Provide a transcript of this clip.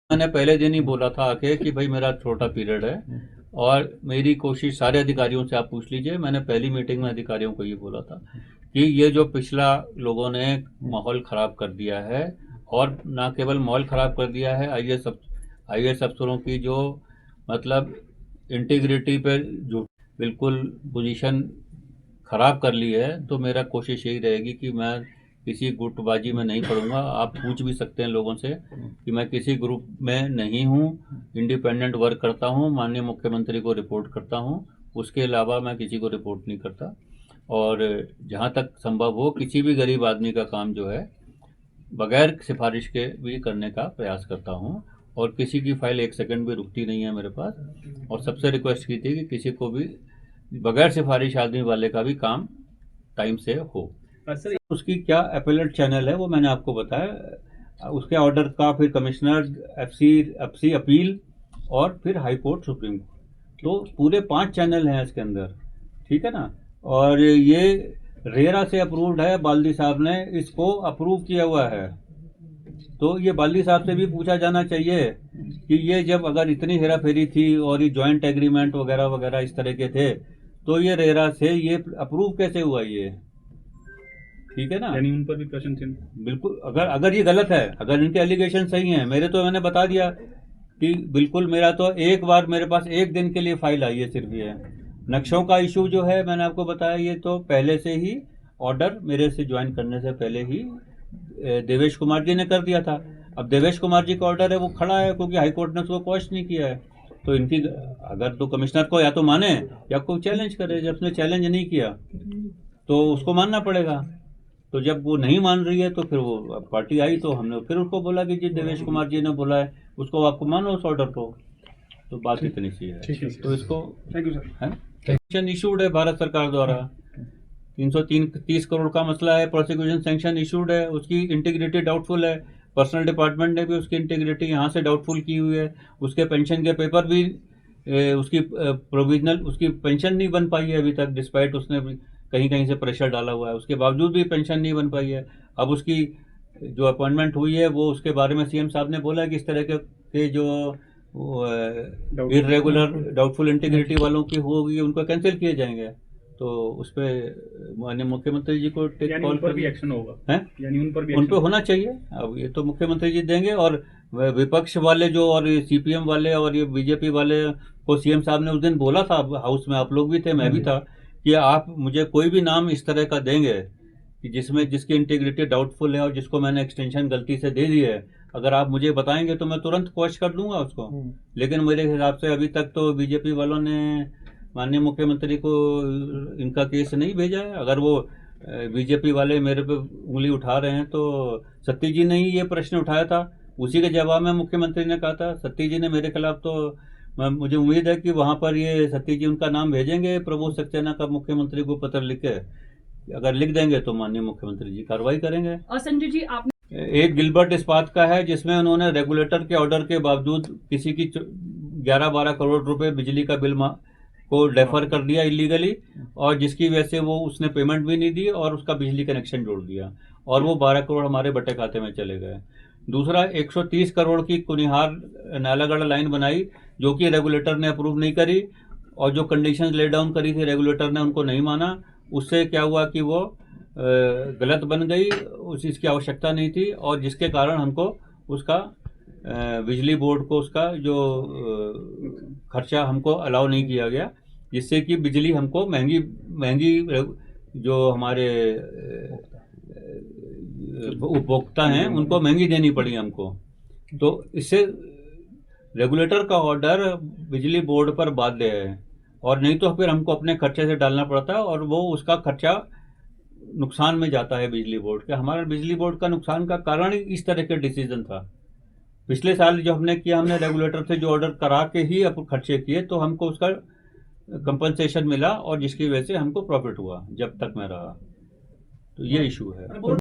मैंने पहले दिन ही बोला था आके कि भाई मेरा छोटा पीरियड है और मेरी कोशिश सारे अधिकारियों से आप पूछ लीजिए। मैंने पहली मीटिंग में अधिकारियों को ये बोला था कि ये जो पिछला लोगों ने माहौल ख़राब कर दिया है, और ना केवल माहौल ख़राब कर दिया है, आईएएस अफसरों की जो मतलब इंटीग्रिटी पे जो बिल्कुल पोजीशन ख़राब कर ली है, तो मेरा कोशिश यही रहेगी कि मैं किसी गुटबाजी में नहीं पड़ूंगा। आप पूछ भी सकते हैं लोगों से कि मैं किसी ग्रुप में नहीं हूँ, इंडिपेंडेंट वर्क करता हूँ, माननीय मुख्यमंत्री को रिपोर्ट करता हूँ, उसके अलावा मैं किसी को रिपोर्ट नहीं करता। और जहाँ तक संभव हो किसी भी गरीब आदमी का काम जो है बगैर सिफारिश के भी करने का प्रयास करता हूँ, और किसी की फाइल एक सेकंड भी रुकती नहीं है मेरे पास। और सबसे रिक्वेस्ट की थी कि किसी को भी बगैर सिफारिश आदमी वाले का भी काम टाइम से हो। सर उसकी क्या अपीलेट चैनल है वो मैंने आपको बताया, उसके ऑर्डर का फिर कमिश्नर, एफसी अपील, और फिर हाई कोर्ट, सुप्रीम कोर्ट, तो पूरे 5 चैनल हैं इसके अंदर, ठीक है ना। और ये रेरा से अप्रूव्ड है, बाल्दी साहब ने इसको अप्रूव किया हुआ है, तो ये बाल्दी साहब से भी पूछा जाना चाहिए कि ये जब अगर इतनी हेरा फेरी थी और ये जॉइंट एग्रीमेंट वगैरह वगैरह इस तरह के थे, तो ये रेरा से ये अप्रूव कैसे हुआ ये, ठीक है ना। यानी उन पर भी प्रश्न चिन्ह। बिल्कुल, अगर ये गलत है, अगर इनके एलिगेशन सही हैं, मेरे तो मैंने बता दिया कि बिल्कुल मेरा तो एक बार मेरे पास एक दिन के लिए फाइल आई है सिर्फ। ये नक्शों का इशू जो है मैंने आपको बताया, ये तो पहले से ही ऑर्डर मेरे से ज्वाइन करने से पहले ही देवेश कुमार जी ने कर दिया था। अब देवेश कुमार जी का ऑर्डर है वो खड़ा है क्योंकि हाईकोर्ट ने उसको क्वेश्चन नहीं किया है। तो इनकी अगर तो कमिश्नर को या तो माने या कोई चैलेंज करे, जब उसने चैलेंज नहीं किया तो उसको मानना पड़ेगा। तो जब वो नहीं मान रही है तो फिर वो पार्टी आई तो हमने फिर उसको बोला कि जी देवेश कुमार जी ने बोला है उसको, आपको मानो उस ऑर्डर को। तो बात इतनी सी है। ठीक है, तो इसको थैंक यू सर। है सैंक्शन इशूड है भारत सरकार द्वारा, 330 करोड़ का मसला है, प्रोसिक्यूशन सैंक्शन इशूड है, उसकी इंटीग्रिटी डाउटफुल है। पर्सनल डिपार्टमेंट ने भी उसकी इंटीग्रिटी यहाँ से डाउटफुल की हुई है। उसके पेंशन के पेपर भी उसकी प्रोविजनल उसकी पेंशन नहीं बन पाई है अभी तक, डिस्पाइट उसने कहीं कहीं से प्रेशर डाला हुआ है, उसके बावजूद भी पेंशन नहीं बन पाई है। अब उसकी जो अपॉइंटमेंट हुई है वो उसके बारे में सीएम साहब ने बोला कि इस तरह के जो इरेगुलर डाउटफुल इंटीग्रिटी वालों की होगी उनको कैंसिल किए जाएंगे। तो उस पर माननीय मुख्यमंत्री जी को टेक कॉल पर भी एक्शन होगा है, यानी उन पर होना चाहिए। अब ये तो मुख्यमंत्री जी देंगे, और विपक्ष वाले जो और सीपीएम वाले और ये बीजेपी वाले को सीएम साहब ने उस दिन बोला था हाउस में, आप लोग भी थे मैं भी था, कि आप मुझे कोई भी नाम इस तरह का देंगे कि जिसकी इंटीग्रिटी डाउटफुल है और जिसको मैंने एक्सटेंशन गलती से दे दी है, अगर आप मुझे बताएंगे तो मैं तुरंत क्वेश्चन कर दूंगा उसको। लेकिन मेरे हिसाब से अभी तक तो बीजेपी वालों ने माननीय मुख्यमंत्री को इनका केस नहीं भेजा है। अगर वो बीजेपी वाले मेरे पे उंगली उठा रहे हैं तो सत्ती जी ने ही ये प्रश्न उठाया था, उसी के जवाब में मुख्यमंत्री ने कहा था सत्ती जी ने मेरे खिलाफ, तो मुझे उम्मीद है कि वहां पर ये सत्ती जी उनका नाम भेजेंगे प्रमोद सक्सेना का मुख्यमंत्री को पत्र लिख के, अगर लिख देंगे तो माननीय मुख्यमंत्री जी कार्रवाई करेंगे। और संजय जी आप एक गिलबर्ट इस्पात का है जिसमें उन्होंने रेगुलेटर के ऑर्डर के बावजूद किसी की 11-12 करोड़ रुपए बिजली का बिल को डेफर कर दिया इलीगली, और जिसकी वजह से वो उसने पेमेंट भी नहीं दी और उसका बिजली कनेक्शन जोड़ दिया, और वो 12 करोड़ हमारे बटे खाते में चले गए। दूसरा 130 करोड़ की कुनिहार नालागढ़ लाइन बनाई जो कि रेगुलेटर ने अप्रूव नहीं करी, और जो कंडीशंस ले डाउन करी थी रेगुलेटर ने उनको नहीं माना। उससे क्या हुआ कि वो गलत बन गई, इसकी आवश्यकता नहीं थी, और जिसके कारण हमको उसका बिजली बोर्ड को उसका जो खर्चा हमको अलाउ नहीं किया गया, जिससे कि बिजली हमको महंगी महंगी जो हमारे उपभोक्ता हैं उनको महंगी देनी पड़ी हमको। तो इससे रेगुलेटर का ऑर्डर बिजली बोर्ड पर बाध्य है, और नहीं तो फिर हमको अपने खर्चे से डालना पड़ता है, और वो उसका खर्चा नुकसान में जाता है बिजली बोर्ड के। हमारा बिजली बोर्ड का नुकसान का कारण ही इस तरह के डिसीजन था। पिछले साल जो हमने किया, हमने रेगुलेटर से जो ऑर्डर करा के ही अब खर्चे किए, तो हमको उसका कंपनसेशन मिला, और जिसकी वजह से हमको प्रॉफिट हुआ जब तक मैं रहा। तो ये इशू है।